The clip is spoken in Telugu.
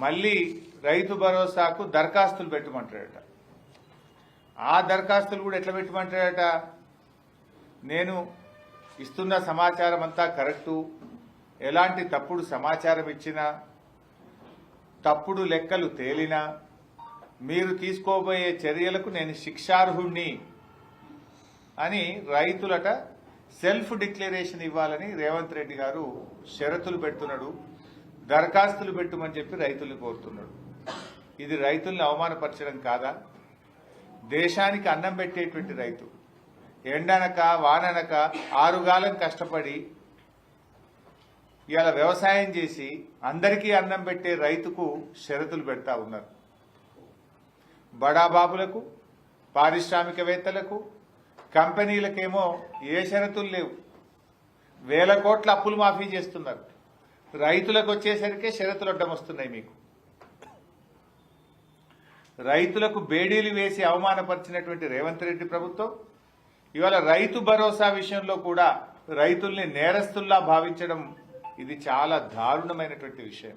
మళ్ళీ రైతు భరోసాకు దరఖాస్తులు పెట్టమంటాడట. ఆ దరఖాస్తులు కూడా ఎట్లా పెట్టమంటాడట? నేను ఇస్తున్న సమాచారం అంతా కరెక్టు, ఎలాంటి తప్పుడు సమాచారం ఇచ్చినా, తప్పుడు లెక్కలు తేలినా మీరు తీసుకోబోయే చర్యలకు నేను శిక్షార్హుణ్ణి అని రైతులట సెల్ఫ్ డిక్లరేషన్ ఇవ్వాలని రేవంత్ రెడ్డి గారు షరతులు పెడుతున్నాడు. దరఖాస్తులు పెట్టమని చెప్పి రైతుల్ని కోరుతున్నాడు. ఇది రైతుల్ని అవమానపరచడం కాదా? దేశానికి అన్నం పెట్టేటువంటి రైతు ఎండనక వాననక ఆరుగాలం కష్టపడి ఇవాళ వ్యవసాయం చేసి అందరికీ అన్నం పెట్టే రైతుకు షరతులు పెడతా ఉన్నారు. బడాబాబులకు, పారిశ్రామికవేత్తలకు, కంపెనీలకేమో ఏ షరతులు లేవు. 1000 కోట్ల అప్పులు మాఫీ చేస్తున్నారు. రైతులకు వచ్చేసరికి షరతులు అడ్డం వస్తున్నాయి. మీకు రైతులకు బేడీలు వేసి అవమానపరిచినటువంటి రేవంత్ రెడ్డి ప్రభుత్వం ఇవాళ రైతు భరోసా విషయంలో కూడా రైతుల్ని నేరస్తుల్లా భావించడం ఇది చాలా దారుణమైనటువంటి విషయం.